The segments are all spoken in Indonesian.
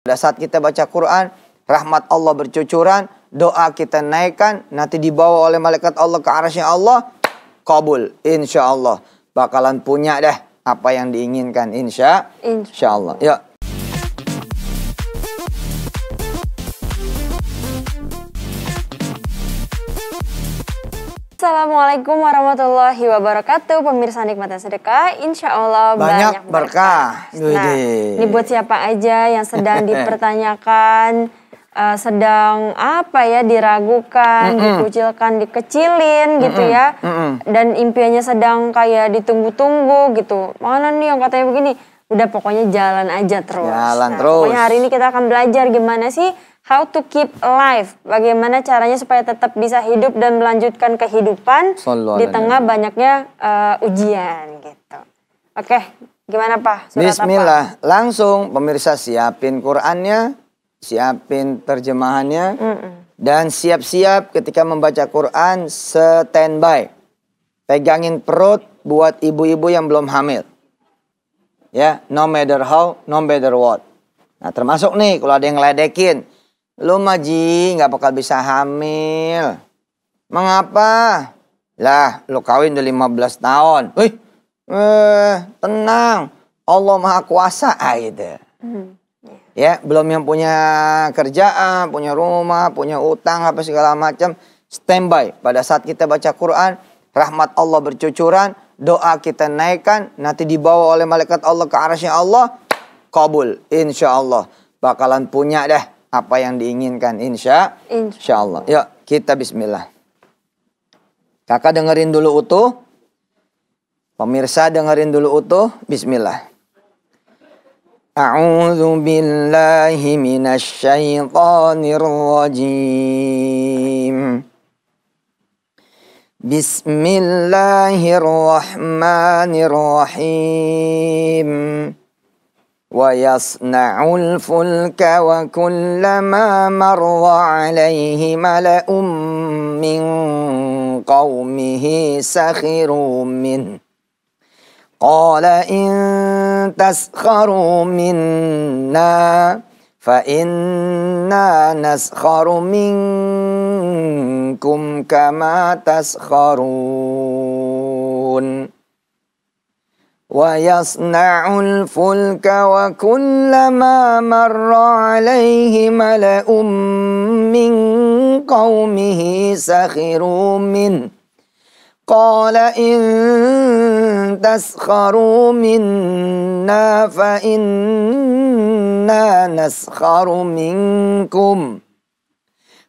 Pada saat kita baca Quran, rahmat Allah bercucuran, doa kita naikkan, nanti dibawa oleh malaikat Allah ke arasy Allah, kabul, insya Allah. Bakalan punya deh apa yang diinginkan, insya Allah. Yuk. Assalamualaikum warahmatullahi wabarakatuh. Pemirsa nikmatnya sedekah, insya Allah banyak berkah. Nah, ini buat siapa aja yang sedang dipertanyakan, sedang apa ya, diragukan, dikucilkan, dikecilin gitu ya. Dan impiannya sedang kayak ditunggu-tunggu gitu. Mana nih yang katanya begini? Udah pokoknya jalan aja terus. Pokoknya hari ini kita akan belajar gimana sih how to keep alive. Bagaimana caranya supaya tetap bisa hidup dan melanjutkan kehidupan di tengah banyaknya ujian gitu. Oke, gimana Pak? Surat Bismillah. apa? Langsung pemirsa siapin Qurannya, siapin terjemahannya, dan siap-siap ketika membaca Quran standby. Pegangin perut buat ibu-ibu yang belum hamil. Ya, no matter how, no matter what. Nah, termasuk nih kalau ada yang ngeledekin, lu maji nggak bakal bisa hamil. Mengapa? Lah, lu kawin udah 15 tahun. Wih, tenang. Allah Maha Kuasa gitu. Ya, belum yang punya kerjaan, punya rumah, punya utang, apa segala macam. Standby. Pada saat kita baca Quran, rahmat Allah bercucuran, doa kita naikkan, nanti dibawa oleh malaikat Allah ke arasy Allah, kabul, insya Allah. Bakalan punya deh apa yang diinginkan, insya Allah. Yuk, kita bismillah. Kakak dengerin dulu utuh. Pemirsa dengerin dulu utuh. Bismillah. A'udzu billahi minasy syaithanir rajim. Bismillahirrahmanirrahim. Wa yasna'ul fulka wa kullama marra alaihi mala'um min qawmihi sakhiru min. Qala in taskharu minna fa inna naskharu minkum kama taskharun. Wa yasna'ul fulka wa kullama marra alaihi mala'um min qawmihi sakhiru min. Qala in taskharu minna fa inna naskharu minkum.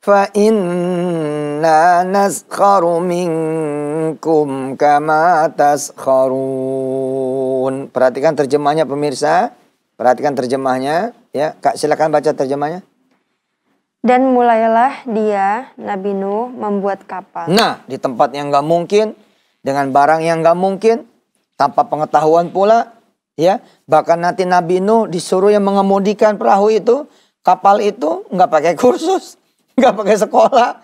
Fa inna naskharu minkum kama taskharun. Perhatikan terjemahnya pemirsa. Perhatikan terjemahnya. Ya, Kak silakan baca terjemahnya. Dan mulailah dia, Nabi Nuh, membuat kapal. Nah, di tempat yang gak mungkin, dengan barang yang gak mungkin, tanpa pengetahuan pula, ya. Bahkan nanti Nabi Nuh disuruh yang mengemudikan perahu itu, kapal itu gak pakai kursus, gak pakai sekolah.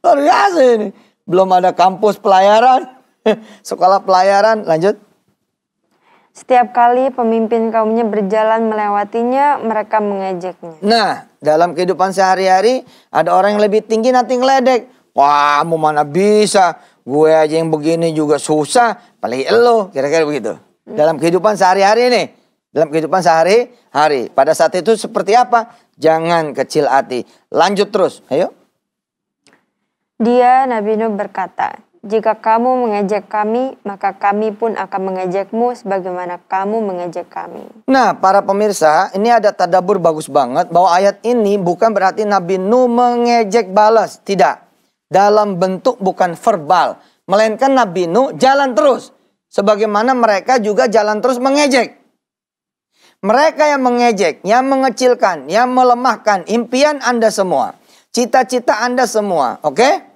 Luar biasa ini. Belum ada kampus pelayaran, sekolah pelayaran, lanjut. Setiap kali pemimpin kaumnya berjalan melewatinya, mereka mengejeknya. Nah, dalam kehidupan sehari-hari, ada orang yang lebih tinggi nanti ngeledek. Wah, mau mana bisa, gue aja yang begini juga susah, apalagi elo, kira-kira begitu. Dalam kehidupan sehari-hari nih, dalam kehidupan sehari-hari. Pada saat itu seperti apa? Jangan kecil hati. Lanjut terus, ayo. Dia, Nabi Nuh berkata, jika kamu mengejek kami, maka kami pun akan mengejekmu sebagaimana kamu mengejek kami. Nah, para pemirsa, ini ada tadabbur bagus banget bahwa ayat ini bukan berarti Nabi Nuh mengejek balas. Tidak. Dalam bentuk bukan verbal. Melainkan Nabi Nuh jalan terus. Sebagaimana mereka juga jalan terus mengejek. Mereka yang mengejek, yang mengecilkan, yang melemahkan impian Anda semua. Cita-cita Anda semua. Oke?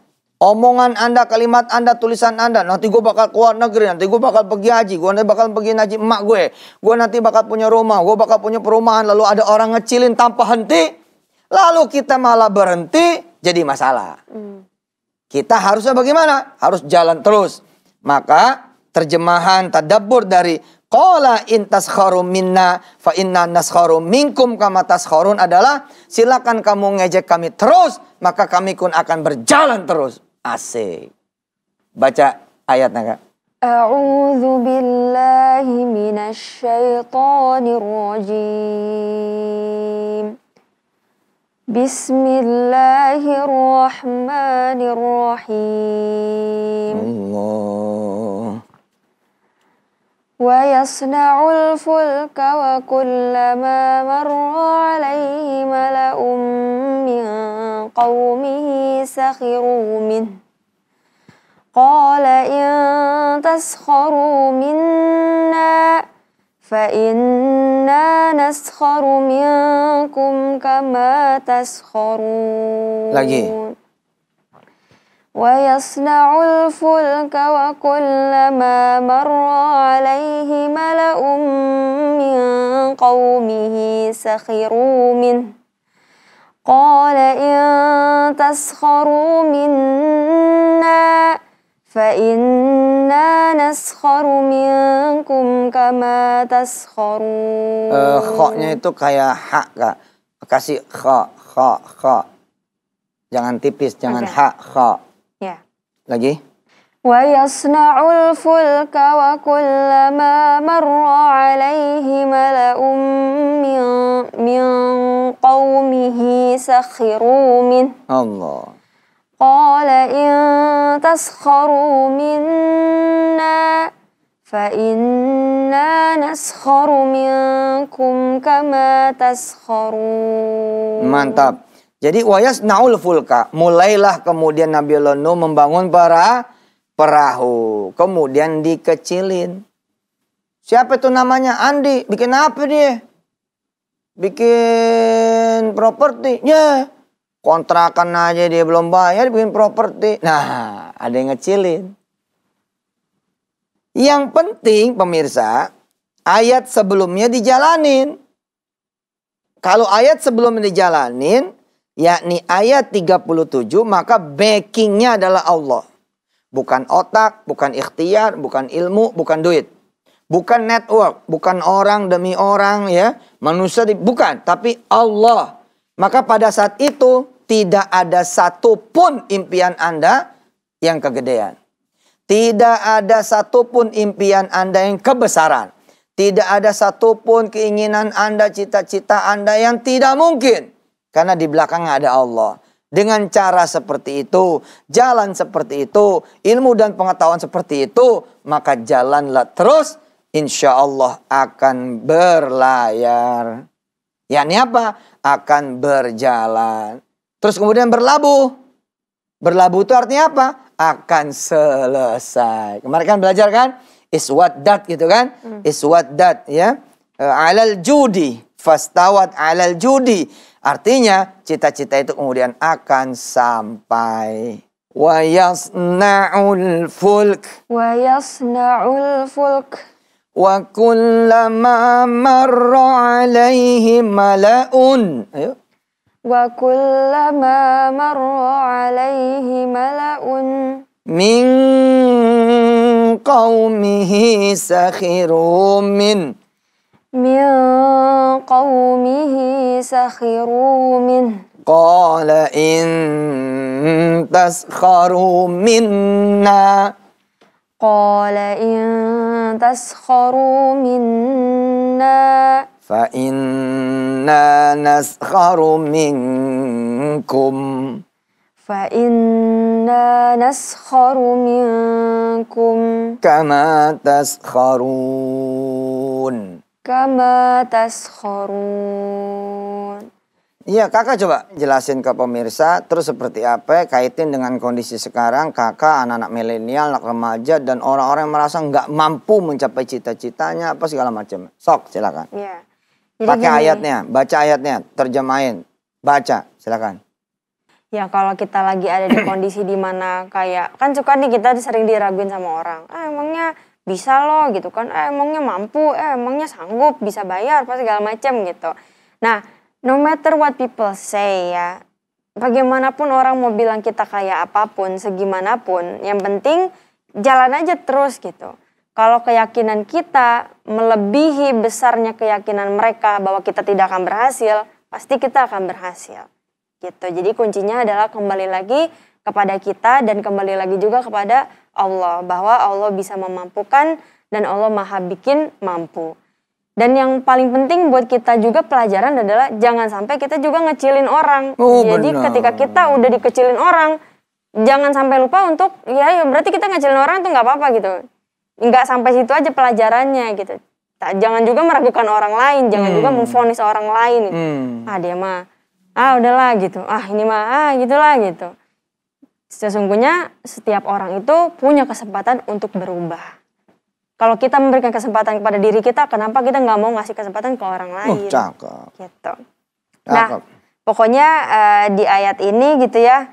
Omongan Anda, kalimat Anda, tulisan Anda. Nanti gue bakal keluar negeri, nanti gue bakal pergi haji. Gue nanti bakal pergi haji emak gue. Gue nanti bakal punya rumah, gue bakal punya perumahan. Lalu ada orang ngecilin tanpa henti. Lalu kita malah berhenti, jadi masalah. Kita harusnya bagaimana? Harus jalan terus. Maka terjemahan tadabbur dari Qala in taskharu minna fa inna naskharu minkum kama taskharun adalah silakan kamu ngejek kami terus, maka kami pun akan berjalan terus. Asik. Baca ayatnya, Kak. A'udzu billahi minasy syaithanir rajim. Bismillahirrahmanirrahim. Allah. Wa yasna'ul fulka wa kullama marra 'alaihi mala'un min qaumihi sakhiru minhu. Qala in taskharu minna fa inna naskharu minkum kama taskharun. Lagi. Wa yasna'ul fulka wa kullama marra 'alaihi mala'un min qaumihi sakhiru minhu. Qala in taskharu minna fa inna naskharu minkum kama taskharun. Kha-nya itu kayak ha, Kak. Kasih kha. Jangan tipis, jangan kha. Ya. Lagi. Wa yasna'ul fulka wa kullama marra 'alaihi mala'un min qaumihi sakhiru min. Allah. Qala in taskharu minna fa inna naskharu minkum kama taskharun. Mantap. Jadi wayas naul fulka. Mulailah kemudian Nabi Nuh membangun perahu. Kemudian dikecilin. Siapa itu namanya? Andi. Bikin apa dia? Bikin properti. Ya. Kontrakan aja dia belum bayar, bikin properti. Nah, ada yang ngecilin. Yang penting pemirsa, ayat sebelumnya dijalanin. Kalau ayat sebelumnya dijalanin, yakni ayat 37, maka backingnya adalah Allah. Bukan otak, bukan ikhtiar, bukan ilmu, bukan duit. Bukan network, bukan orang demi orang ya. Manusia, bukan. Tapi Allah. Maka pada saat itu tidak ada satupun impian Anda yang kegedean. Tidak ada satupun impian Anda yang kebesaran. Tidak ada satupun keinginan Anda, cita-cita Anda yang tidak mungkin. Karena di belakangnya ada Allah. Dengan cara seperti itu, jalan seperti itu, ilmu dan pengetahuan seperti itu, maka jalanlah terus, insya Allah akan berlayar. Yakni apa? Akan berjalan. Terus kemudian berlabuh. Berlabuh itu artinya apa? Akan selesai. Kemarin kan belajar kan? Iswaddat gitu kan? Iswaddat ya. Alal judi. Fastawat alal judi. Artinya cita-cita itu kemudian akan sampai. Wa yasna'ul fulk. Wa yasna'ul fulk. Wa kullama marra alaihi mala'un. Ayo. Wa kullama marra alaihi mala'un min qaumihi sakhiru min. Min qaumihi sakhiru min. Qala in taskharu minna. Qala in taskharu minna fa inna naskharu minkum. Fa inna naskharu minkum kama taskharun. Kama taskharun. Iya, kakak coba jelasin ke pemirsa terus seperti apa kaitin dengan kondisi sekarang kakak, anak-anak milenial, anak remaja dan orang-orang yang merasa nggak mampu mencapai cita-citanya apa segala macam. Sok, silakan. Iya. Pakai ayatnya, baca ayatnya, terjemahin, baca, silakan. Ya kalau kita lagi ada di kondisi dimana kayak kan suka nih kita sering diraguin sama orang. Emangnya bisa loh gitu kan? Emangnya mampu? Emangnya sanggup? Bisa bayar? Apa segala macam gitu. Nah. No matter what people say ya, bagaimanapun orang mau bilang kita kayak apapun, segimanapun, yang penting jalan aja terus gitu. kalau keyakinan kita melebihi besarnya keyakinan mereka bahwa kita tidak akan berhasil, pasti kita akan berhasil. Gitu. Jadi kuncinya adalah kembali lagi kepada kita dan kembali lagi juga kepada Allah. Bahwa Allah bisa memampukan dan Allah maha bikin mampu. Dan yang paling penting buat kita juga pelajaran adalah jangan sampai kita juga ngecilin orang. Jadi benar. Ketika kita udah dikecilin orang, jangan sampai lupa untuk, ya berarti kita ngecilin orang itu gak apa-apa gitu. Nggak sampai situ aja pelajarannya gitu. Jangan juga meragukan orang lain, jangan juga memvonis orang lain. Dia mah, udahlah gitu. Ini mah, gitulah gitu. Sesungguhnya setiap orang itu punya kesempatan untuk berubah. Kalau kita memberikan kesempatan kepada diri kita, kenapa kita nggak mau ngasih kesempatan ke orang lain? Cakep. Gitu. Nah, pokoknya di ayat ini gitu ya,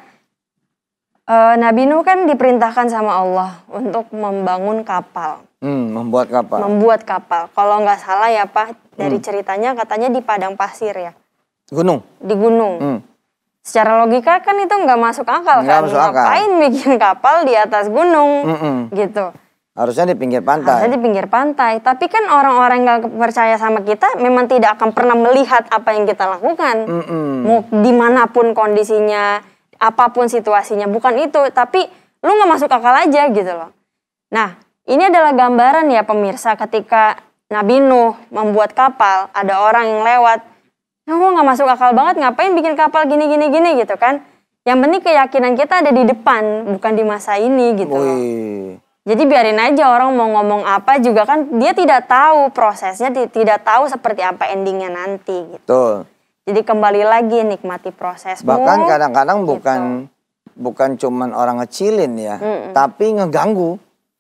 Nabi Nuh kan diperintahkan sama Allah untuk membangun kapal. Membuat kapal. Membuat kapal. Kalau nggak salah ya Pak, dari ceritanya katanya di padang pasir ya. Gunung. Di gunung. Secara logika kan itu nggak masuk akal nggak kan. Masuk akal. Ngapain bikin kapal di atas gunung gitu. Harusnya di pinggir pantai. Harusnya di pinggir pantai. Tapi kan orang-orang nggak percaya sama kita memang tidak akan pernah melihat apa yang kita lakukan. Mau dimanapun kondisinya, apapun situasinya, bukan itu, tapi lu gak masuk akal aja gitu loh. Nah, ini adalah gambaran ya pemirsa ketika Nabi Nuh membuat kapal, ada orang yang lewat, gak masuk akal banget, ngapain bikin kapal gini gitu kan. Yang penting keyakinan kita ada di depan, bukan di masa ini gitu loh. Jadi biarin aja orang mau ngomong apa juga kan, dia tidak tahu prosesnya, tidak tahu seperti apa endingnya nanti gitu. Betul. Jadi kembali lagi nikmati prosesmu. Bahkan kadang-kadang gitu. bukan cuman orang ngecilin ya, tapi ngeganggu.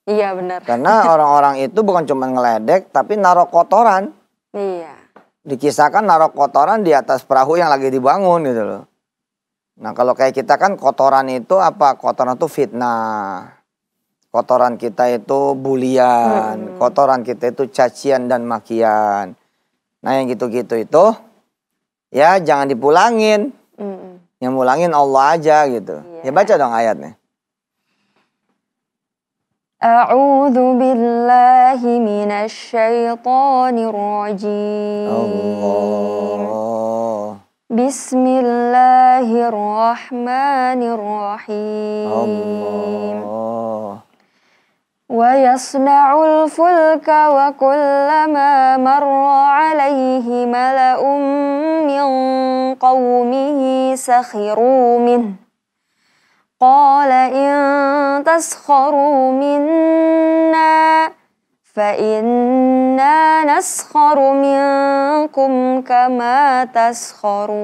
Iya benar. Karena orang-orang itu bukan cuma ngeledek, tapi naruh kotoran. Iya. Dikisahkan naruh kotoran di atas perahu yang lagi dibangun gitu loh. Nah kalau kayak kita kan kotoran itu apa? Kotoran itu fitnah. Kotoran kita itu bulian. Kotoran kita itu cacian dan makian. Nah yang gitu-gitu itu ya jangan dipulangin. Yang mulangin Allah aja gitu. Ya baca dong ayatnya. A'udzu billahi minasy syaithanir rajim. Allah. Bismillahirrahmanirrahim. Allah. Wa yasna'ul fulka wa kullama marra 'alaihi mala'un min qaumihi sakhiru min. Qala in taskharu minna fa inna naskharu minkum kama taskharun.